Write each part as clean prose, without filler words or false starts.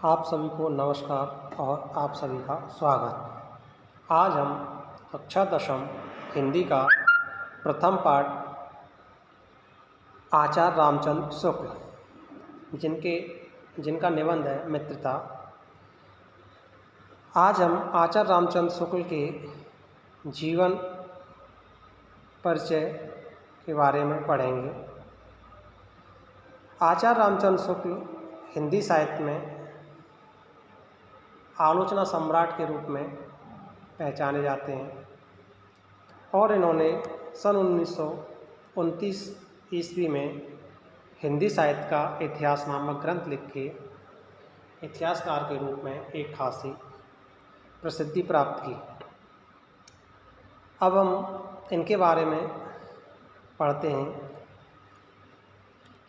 आप सभी को नमस्कार और आप सभी का स्वागत। आज हम कक्षा दशम हिंदी का प्रथम पाठ आचार्य रामचंद्र शुक्ल जिनका निबंध है मित्रता। आज हम आचार्य रामचंद्र शुक्ल के जीवन परिचय के बारे में पढ़ेंगे। आचार्य रामचंद्र शुक्ल हिंदी साहित्य में आलोचना सम्राट के रूप में पहचाने जाते हैं और इन्होंने सन 1929 ईस्वी में हिंदी साहित्य का इतिहास नामक ग्रंथ लिख के इतिहासकार के रूप में एक खासी प्रसिद्धि प्राप्त की। अब हम इनके बारे में पढ़ते हैं।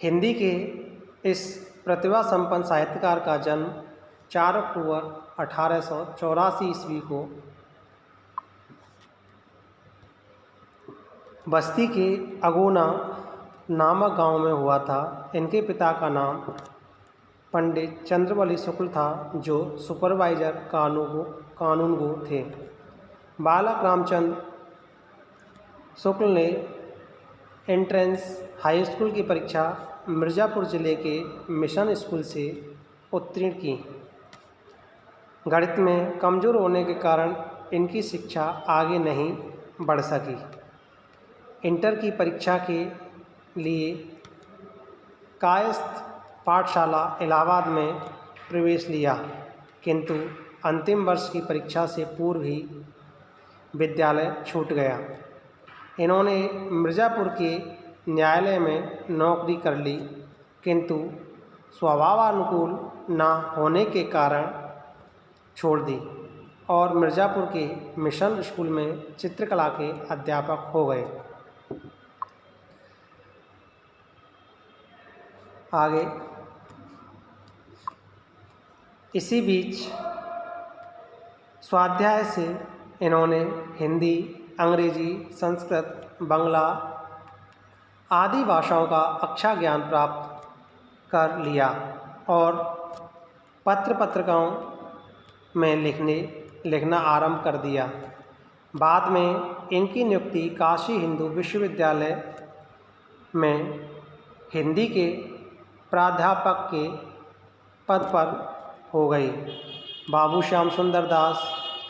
हिंदी के इस प्रतिभा संपन्न साहित्यकार का जन्म 4 अक्टूबर 1884 ईस्वी को बस्ती के अगोना नामक गांव में हुआ था। इनके पिता का नाम पंडित चंद्रवली शुक्ल था, जो सुपरवाइजर कानूनगो थे। बालक रामचंद्र शुक्ल ने एंट्रेंस हाई स्कूल की परीक्षा मिर्ज़ापुर जिले के मिशन स्कूल से उत्तीर्ण की। गणित में कमज़ोर होने के कारण इनकी शिक्षा आगे नहीं बढ़ सकी। इंटर की परीक्षा के लिए कायस्थ पाठशाला इलाहाबाद में प्रवेश लिया, किंतु अंतिम वर्ष की परीक्षा से पूर्व ही विद्यालय छूट गया। इन्होंने मिर्ज़ापुर के न्यायालय में नौकरी कर ली, किंतु स्वभावानुकूल न होने के कारण छोड़ दी और मिर्ज़ापुर के मिशन स्कूल में चित्रकला के अध्यापक हो गए। आगे इसी बीच स्वाध्याय से इन्होंने हिंदी, अंग्रेजी, संस्कृत, बांग्ला आदि भाषाओं का अच्छा ज्ञान प्राप्त कर लिया और पत्रिकाओं में लिखना आरंभ कर दिया। बाद में इनकी नियुक्ति काशी हिंदू विश्वविद्यालय में हिंदी के प्राध्यापक के पद पर हो गई। बाबू श्याम सुंदर दास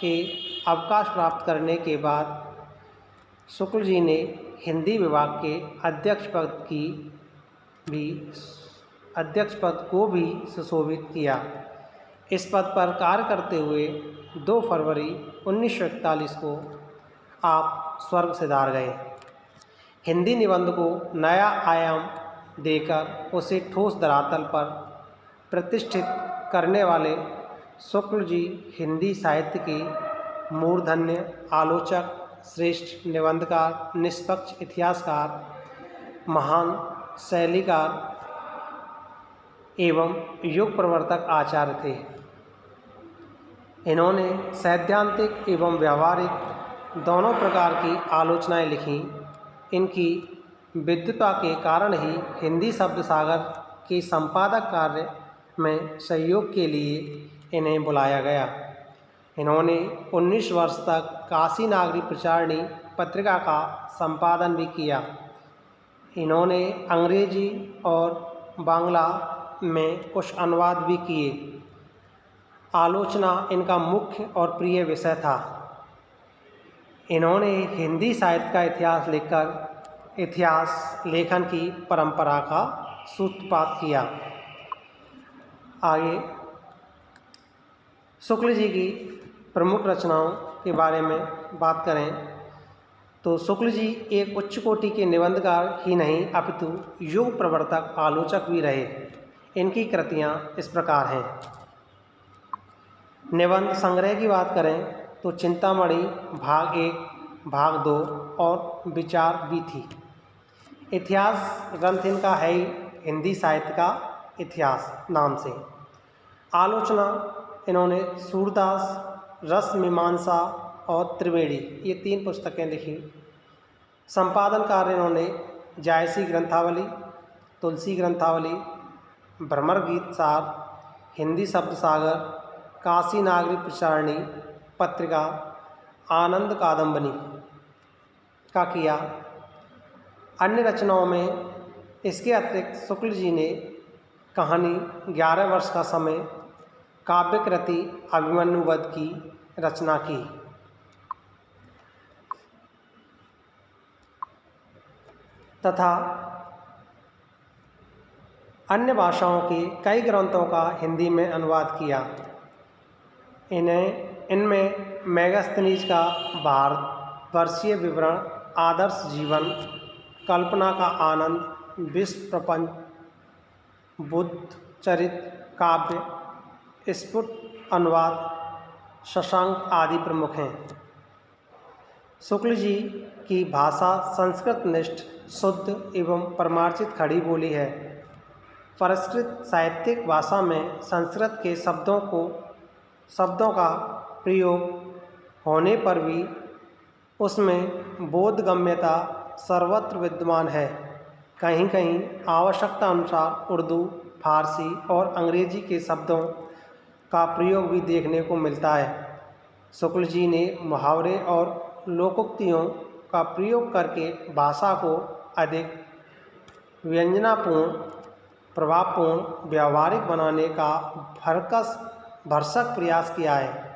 के अवकाश प्राप्त करने के बाद शुक्ल जी ने हिंदी विभाग के अध्यक्ष पद को भी सुशोभित किया। इस पद पर कार्य करते हुए 2 फरवरी 1941 को आप स्वर्ग सिधार गए। हिंदी निबंध को नया आयाम देकर उसे ठोस धरातल पर प्रतिष्ठित करने वाले शुक्ल जी हिंदी साहित्य के मूर्धन्य आलोचक, श्रेष्ठ निबंधकार, निष्पक्ष इतिहासकार, महान शैलीकार एवं युग प्रवर्तक आचार्य थे। इन्होंने सैद्धांतिक एवं व्यावहारिक दोनों प्रकार की आलोचनाएं लिखी। इनकी विद्वता के कारण ही हिंदी शब्द सागर के संपादक कार्य में सहयोग के लिए इन्हें बुलाया गया। इन्होंने 19 वर्ष तक काशी नागरी प्रचारिणी पत्रिका का संपादन भी किया। इन्होंने अंग्रेजी और बांग्ला में कुछ अनुवाद भी किए। आलोचना इनका मुख्य और प्रिय विषय था। इन्होंने हिंदी साहित्य का इतिहास लिखकर इतिहास लेखन की परंपरा का सूत्रपात किया। आगे शुक्ल जी की प्रमुख रचनाओं के बारे में बात करें तो शुक्ल जी एक उच्च कोटि के निबंधकार ही नहीं अपितु युग प्रवर्तक आलोचक भी रहे। इनकी कृतियाँ इस प्रकार हैं। निबंध संग्रह की बात करें तो चिंतामणि भाग 1, भाग 2 और विचार भी थी। इतिहास ग्रंथ इनका है ही हिंदी साहित्य का इतिहास नाम से। आलोचना इन्होंने सूरदास, रस मीमांसा और त्रिवेणी ये 3 पुस्तकें लिखी। संपादन कार्य इन्होंने जायसी ग्रंथावली, तुलसी ग्रंथावली, भ्रमर गीत सार, हिंदी शब्द सागर, काशी नागरिक प्रचारणी पत्रिका, आनंद कादम्बनी का किया। अन्य रचनाओं में इसके अतिरिक्त शुक्ल जी ने कहानी 11 वर्ष का समय, काव्य कृति अभिमन्यु वध की रचना की। तथा अन्य भाषाओं के कई ग्रंथों का हिंदी में अनुवाद किया। इनमें मेगास्थनीज का भारतवर्षीय विवरण, आदर्श जीवन, कल्पना का आनंद, विश्व प्रपंच, बुद्ध चरित्र काव्य, स्फुट अनुवाद, शशांक आदि प्रमुख हैं। शुक्ल जी की भाषा संस्कृत निष्ठ, शुद्ध एवं परमार्जित खड़ी बोली है। परिष्कृत साहित्यिक भाषा में संस्कृत के शब्दों का प्रयोग होने पर भी उसमें बोधगम्यता सर्वत्र विद्यमान है। कहीं कहीं आवश्यकता अनुसार उर्दू, फारसी और अंग्रेजी के शब्दों का प्रयोग भी देखने को मिलता है। शुक्ल जी ने मुहावरे और लोकोक्तियों का प्रयोग करके भाषा को अधिक व्यंजनापूर्ण, प्रभावपूर्ण, व्यावहारिक बनाने का भरसक प्रयास किया है।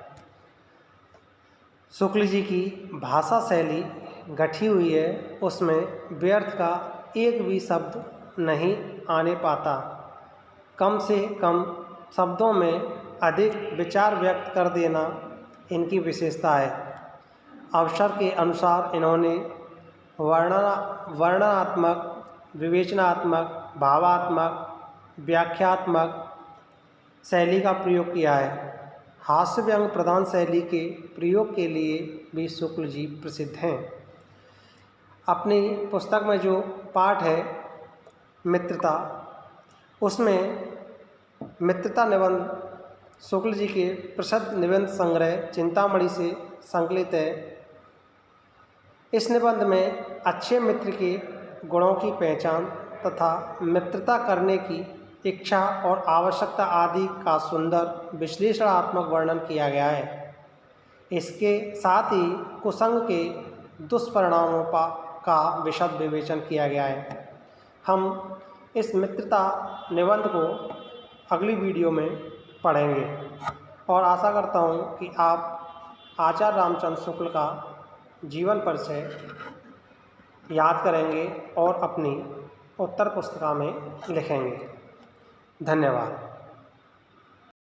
शुक्ल जी की भाषा शैली गठी हुई है, उसमें व्यर्थ का एक भी शब्द नहीं आने पाता। कम से कम शब्दों में अधिक विचार व्यक्त कर देना इनकी विशेषता है। अवसर के अनुसार इन्होंने वर्णनात्मक, विवेचनात्मक, भावात्मक, व्याख्यात्मक शैली का प्रयोग किया है। हास्य व्यंग प्रधान शैली के प्रयोग के लिए भी शुक्ल जी प्रसिद्ध हैं। अपनी पुस्तक में जो पाठ है मित्रता, उसमें मित्रता निबंध शुक्ल जी के प्रसिद्ध निबंध संग्रह चिंतामणि से संकलित है। इस निबंध में अच्छे मित्र के गुणों की पहचान तथा मित्रता करने की इच्छा और आवश्यकता आदि का सुंदर विश्लेषणात्मक वर्णन किया गया है। इसके साथ ही कुसंग के दुष्परिणामों का विशद विवेचन किया गया है। हम इस मित्रता निबंध को अगली वीडियो में पढ़ेंगे और आशा करता हूँ कि आप आचार्य रामचंद्र शुक्ल का जीवन परिचय याद करेंगे और अपनी उत्तर पुस्तिका में लिखेंगे। धन्यवाद।